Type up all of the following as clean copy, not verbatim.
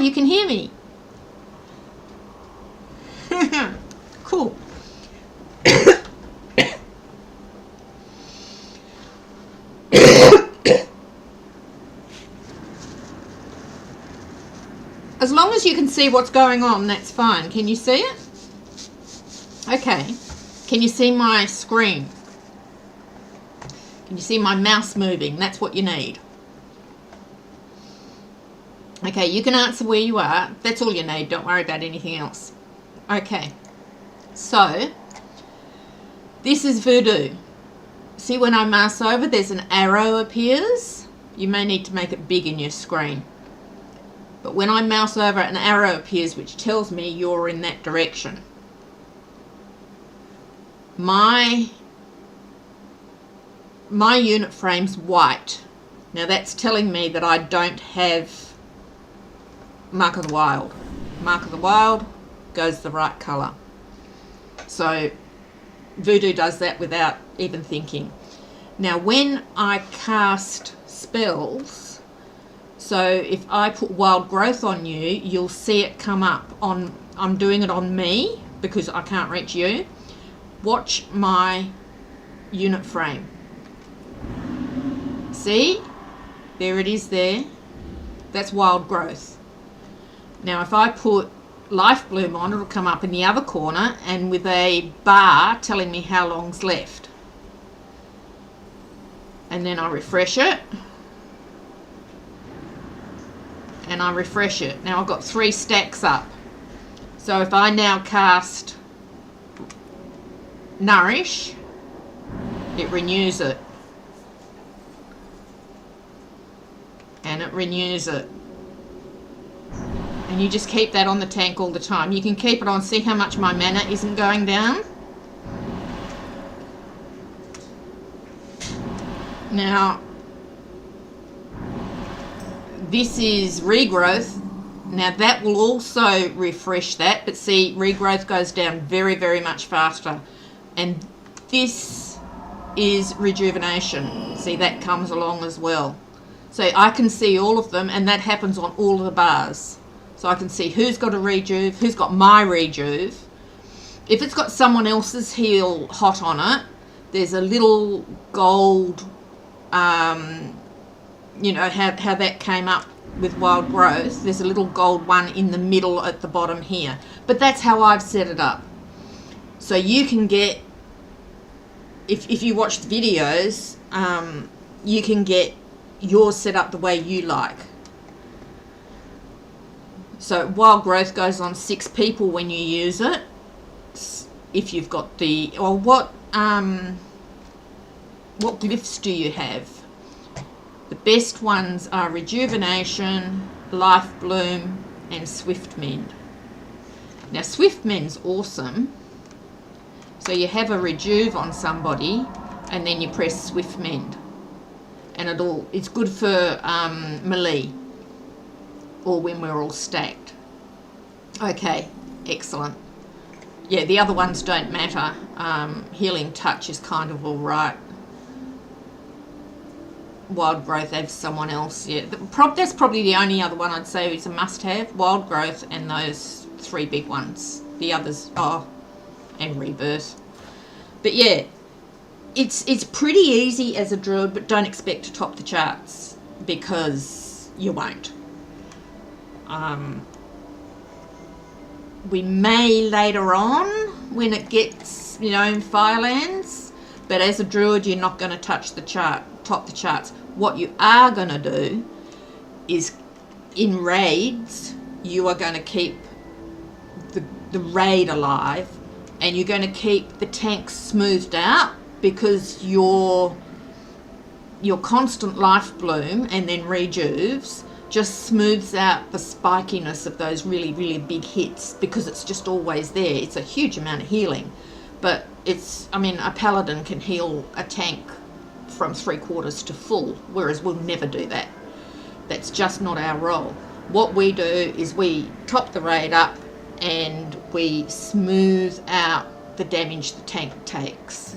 you can hear me. Cool. As long as you can see what's going on, that's fine. Can you see it? Okay. Can you see my screen? Can you see my mouse moving? That's what you need. Okay, you can answer where you are. That's all you need. Don't worry about anything else. Okay. So, this is voodoo. See when I mouse over, there's an arrow appears. You may need to make it big in your screen. But when I mouse over, an arrow appears which tells me you're in that direction. My unit frame's white. Now that's telling me that I don't have Mark of the Wild. Mark of the Wild goes the right colour. So voodoo does that without even thinking. Now when I cast spells, so if I put wild growth on you, you'll see it come up on, I'm doing it on me because I can't reach you. Watch my unit frame. See? There it is there. That's wild growth. Now if I put life bloom on, it'll come up in the other corner and with a bar telling me how long's left. And then I refresh it. And I refresh it. Now I've got 3 stacks up. So if I now cast Nourish, it renews it. And it renews it. And you just keep that on the tank all the time. You can keep it on. See how much my mana isn't going down? Now, this is regrowth. Now that will also refresh that, but see, regrowth goes down very, very much faster. And this is rejuvenation. See, that comes along as well. So I can see all of them, and that happens on all of the bars. So I can see who's got a rejuve, who's got my rejuve. If it's got someone else's heal hot on it, there's a little gold, you know, how that came up with wild growth. There's a little gold one in the middle at the bottom here. But that's how I've set it up. So you can get, if you watch the videos, you can get yours set up the way you like. So wild growth goes on 6 people when you use it. If you've got the, or what glyphs do you have? The best ones are rejuvenation, life bloom, and swift mend. Now swift mend's awesome. So you have a rejuve on somebody, and then you press swift mend, and it's good for melee or when we're all stacked. Okay, excellent. Yeah, the other ones don't matter. Healing touch is kind of all right. Wild growth adds someone else. Yeah, that's probably the only other one I'd say is a must-have. Wild growth and those 3 big ones. The others, and rebirth. But yeah, it's pretty easy as a druid, but don't expect to top the charts because you won't. We may later on when it gets, you know, in Firelands, but as a druid you're not going to touch the top the charts. What you are going to do is in raids you are going to keep the raid alive, and you're going to keep the tanks smoothed out because your constant life bloom and then rejuves just smooths out the spikiness of those really, really big hits because it's just always there. It's a huge amount of healing, but it's, I mean, a paladin can heal a tank from 3/4 to full, whereas we'll never do that. That's just not our role. What we do is we top the raid up and we smooth out the damage the tank takes.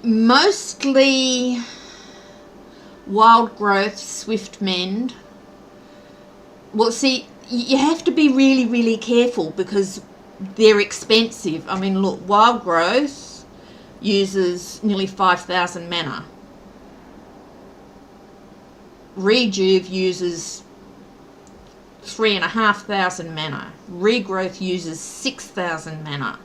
Mostly Wild growth, swift mend. Well, see, you have to be really, really careful because they're expensive. I mean, look, wild growth uses nearly 5,000 mana. Rejuve uses 3,500 mana. Regrowth uses 6,000 mana.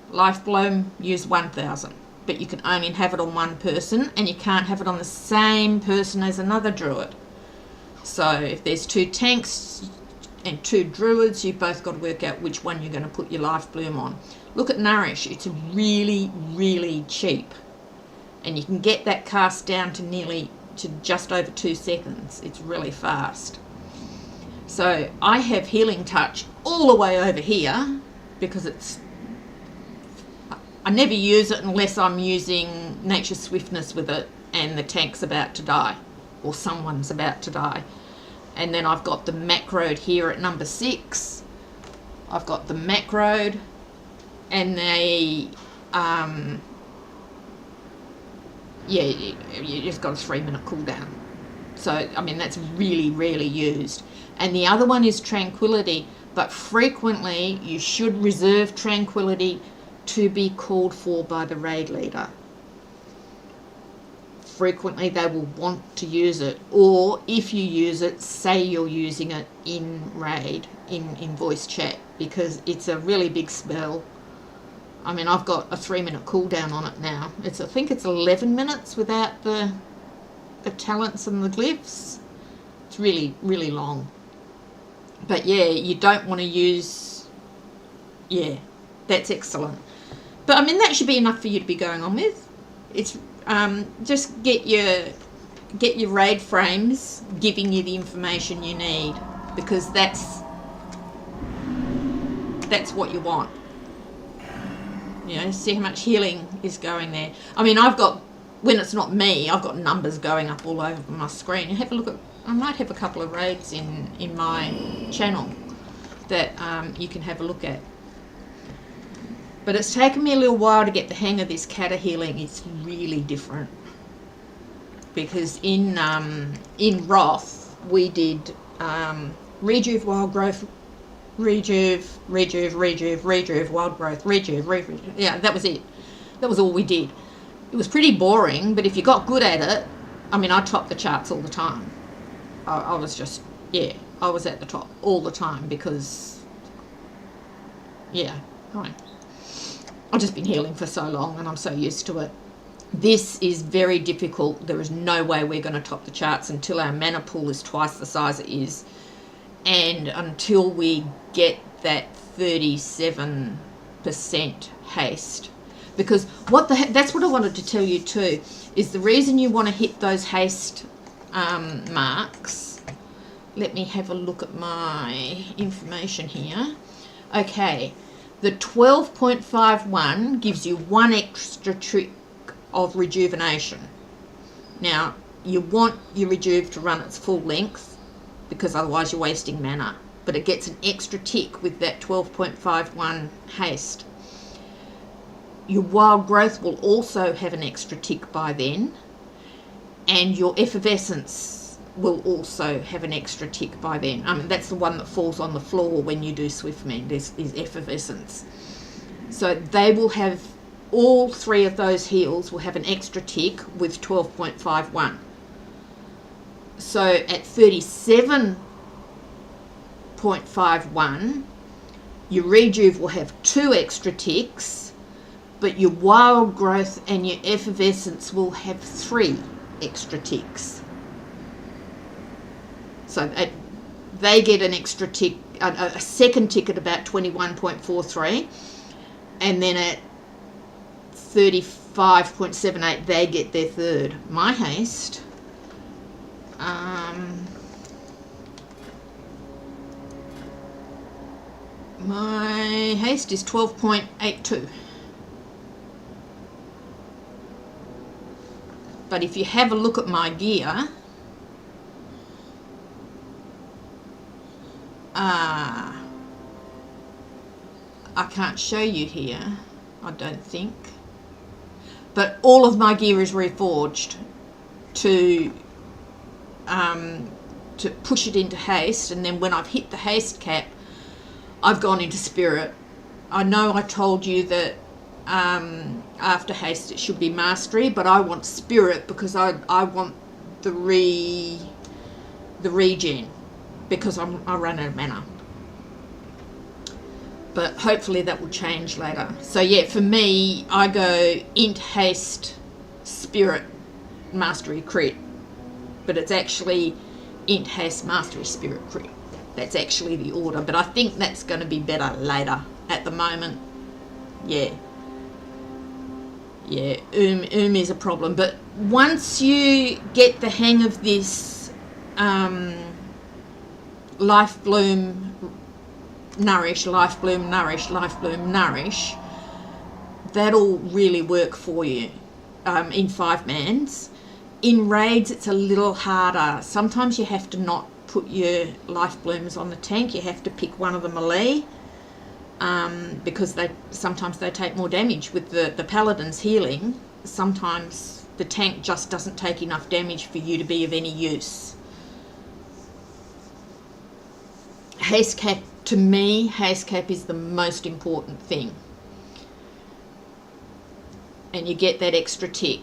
Life Bloom uses 1,000. But you can only have it on one person, and you can't have it on the same person as another druid. So if there's 2 tanks and 2 druids, you've both got to work out which one you're going to put your Life Bloom on. Look at Nourish. It's really, really cheap. And you can get that cast down to just over 2 seconds. It's really fast. So I have Healing Touch all the way over here because I never use it unless I'm using Nature's Swiftness with it and the tank's about to die or someone's about to die. And then I've got the Macroed here at number 6. I've got the Macroed and you just got a 3-minute cooldown. So, I mean, that's really rarely used. And the other one is Tranquility, but frequently you should reserve Tranquility to be called for by the raid leader. Frequently they will want to use it, or if you use it, say you're using it in raid, in voice chat, because it's a really big spell. I mean, I've got a 3-minute cooldown on it now. I think it's 11 minutes without the talents and the glyphs. It's really, really long. But yeah, you don't want to use... Yeah, that's excellent. But I mean, that should be enough for you to be going on with. It's just get your raid frames giving you the information you need, because that's what you want. You know, see how much healing is going there. I mean, I've got, when it's not me, I've got numbers going up all over my screen. You have a look at, I might have a couple of raids in my channel that you can have a look at. But it's taken me a little while to get the hang of this Kata healing. It's really different. Because in Wrath, we did Rejuve, Wild Growth, Rejuve, Wild Growth, Rejuve. Yeah, that was it. That was all we did. It was pretty boring, but if you got good at it, I mean, I topped the charts all the time. I was just, yeah, I was at the top all the time because, yeah, I've just been healing for so long and I'm so used to it. This is very difficult. There is no way we're going to top the charts until our mana pool is twice the size it is, and until we get that 37% haste. Because that's what I wanted to tell you too, is the reason you want to hit those haste marks. Let me have a look at my information here. Okay, the 12.51 gives you 1 extra trick of rejuvenation. Now, you want your rejuve to run its full length because otherwise you're wasting mana, but it gets an extra tick with that 12.51 haste. Your wild growth will also have an extra tick by then, and your effervescence will also have an extra tick by then. I mean, that's the one that falls on the floor when you do Swiftmend, is effervescence. So they will have, all 3 of those heals will have an extra tick with 12.51. So at 37.51, your rejuve will have 2 extra ticks, but your wild growth and your effervescence will have 3 extra ticks. So they get an extra tick, a second tick at about 21.43, and then at 35.78 they get their third. My haste, is 12.82. But if you have a look at my gear, I can't show you here, I don't think, but all of my gear is reforged to to push it into haste, and then when I've hit the haste cap, I've gone into spirit. I know I told you that after haste it should be mastery, but I want spirit because I want the regen, because I run out of mana. But hopefully that will change later. So yeah, for me, I go int, haste, spirit, mastery, crit. But it's actually int, haste, mastery, spirit, crit. That's actually the order. But I think that's going to be better later. At the moment, yeah. Yeah, is a problem. But once you get the hang of this life bloom, nourish, life bloom, nourish, life bloom, nourish, that'll really work for you in 5-mans. In raids it's a little harder. Sometimes you have to not put your life blooms on the tank. You have to pick one of the melee because sometimes they take more damage. With the paladins healing, sometimes the tank just doesn't take enough damage for you to be of any use. Haste cap, to me, haste cap is the most important thing. And you get that extra tick.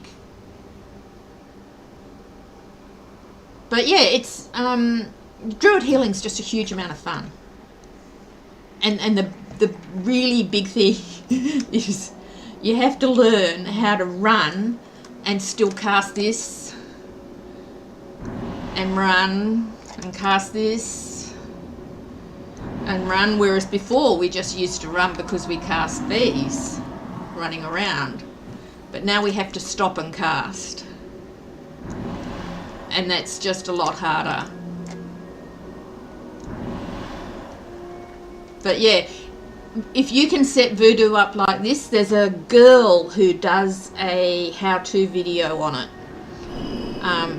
But yeah, it's druid healing's just a huge amount of fun. And the really big thing is you have to learn how to run and still cast this, and run and cast this and run, whereas before we just used to run because we cast these running around. But now we have to stop and cast, and that's just a lot harder. But yeah, if you can set voodoo up like this, there's a girl who does a how-to video on it.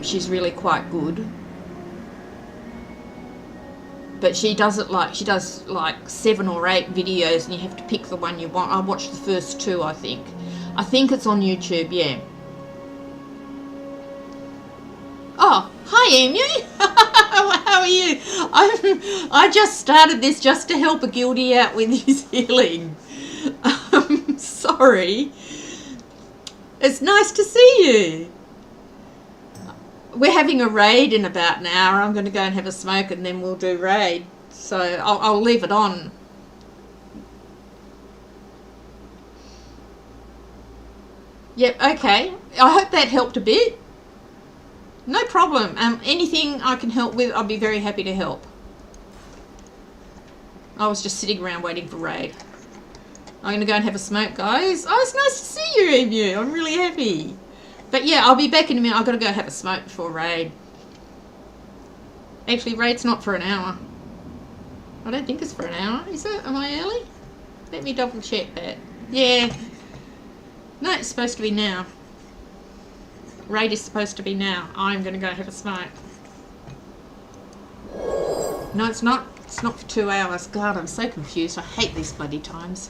She's really quite good. But she does like 7 or 8 videos, and you have to pick the one you want. I watched the first 2, I think. I think it's on YouTube, yeah. Oh, hi Emu. How are you? I just started this just to help a guildie out with his healing. Sorry. It's nice to see you. We're having a raid in about an hour. I'm going to go and have a smoke and then we'll do raid. So I'll leave it on. Yep, okay. I hope that helped a bit. No problem. Anything I can help with, I'll be very happy to help. I was just sitting around waiting for raid. I'm going to go and have a smoke, guys. Oh, it's nice to see you, Emu. I'm really happy. But yeah, I'll be back in a minute. I've got to go have a smoke before raid. Actually, raid's not for an hour. I don't think it's for an hour. Is it? Am I early? Let me double check that. Yeah. No, it's supposed to be now. Raid is supposed to be now. I'm going to go have a smoke. No, it's not. It's not for 2 hours. God, I'm so confused. I hate these bloody times.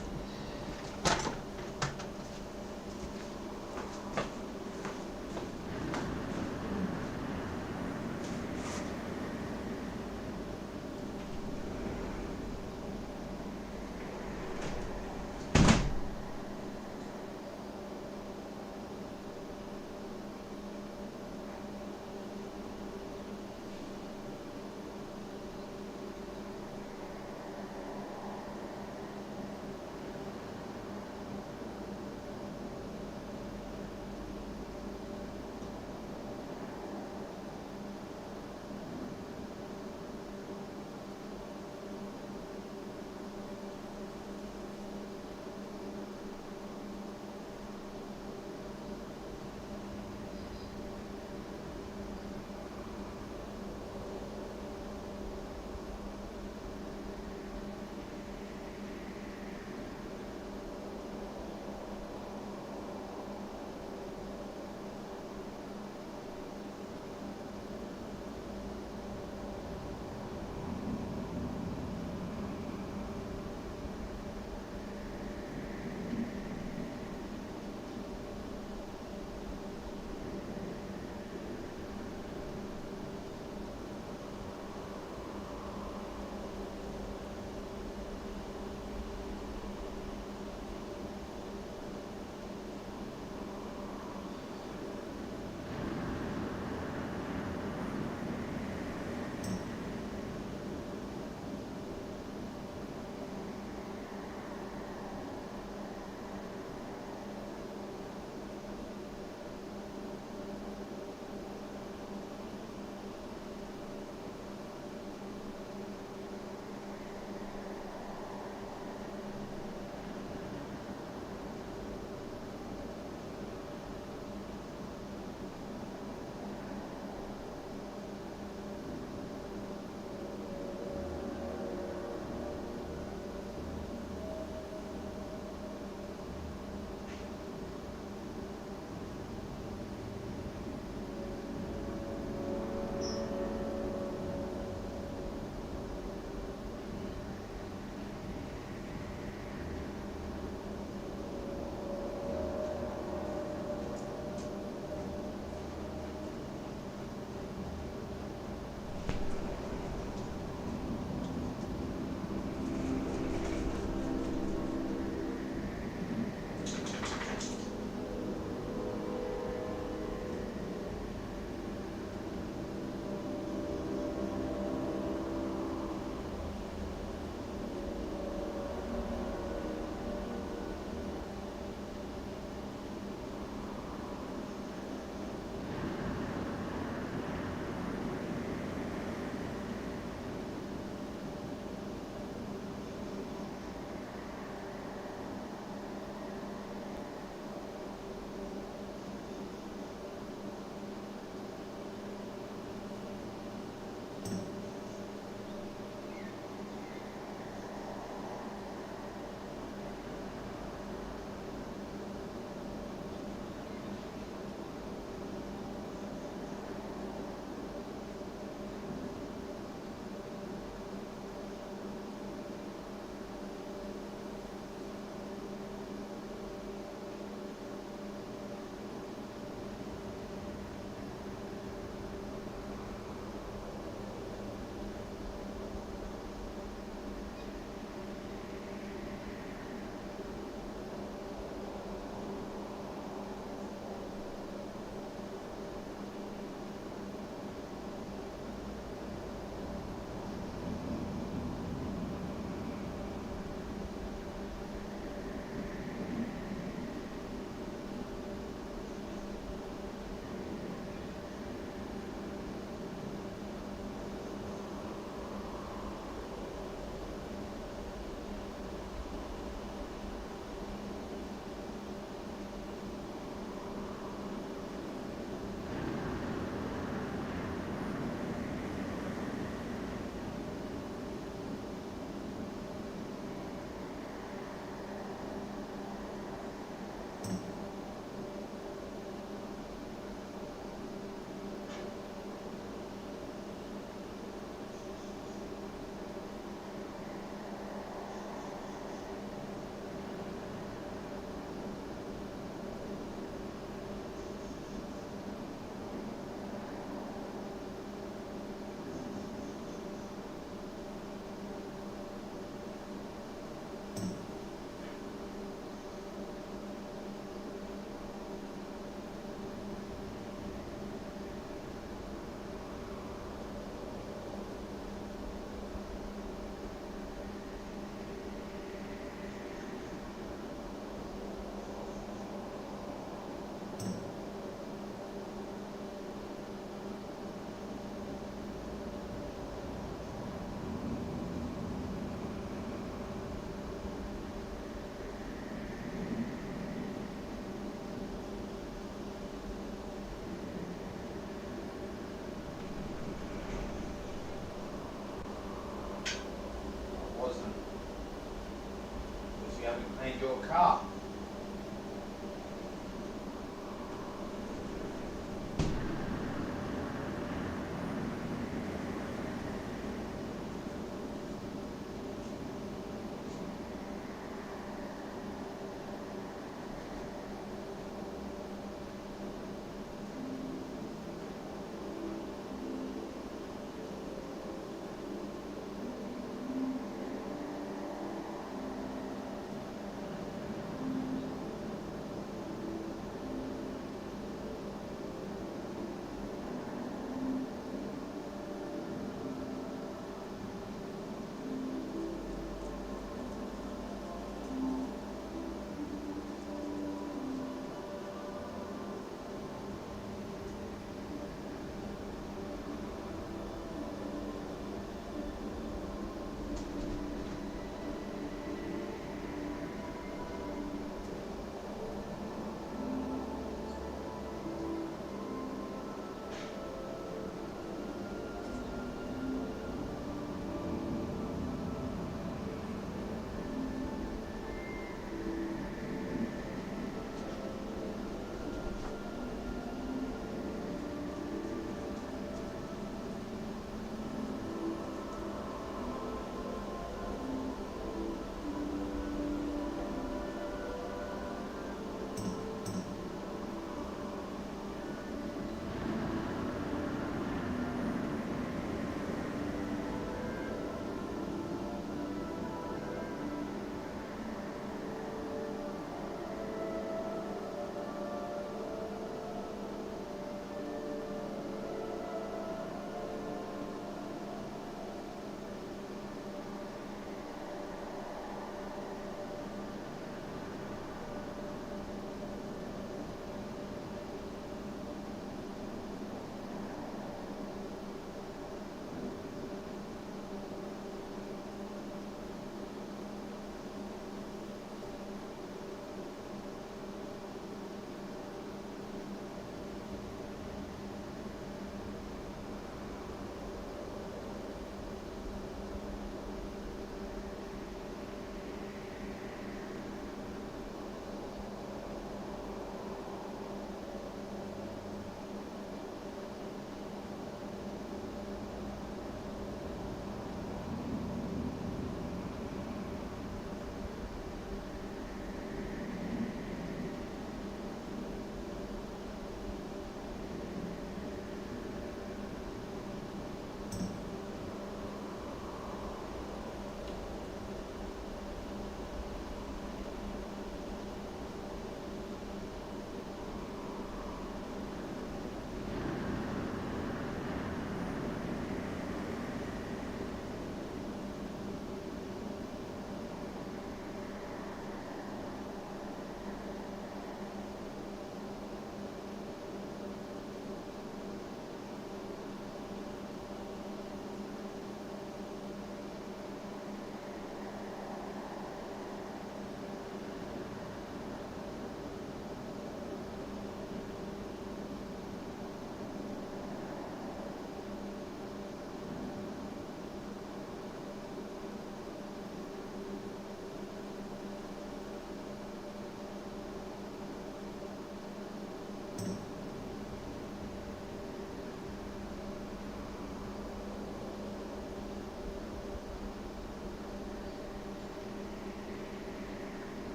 car.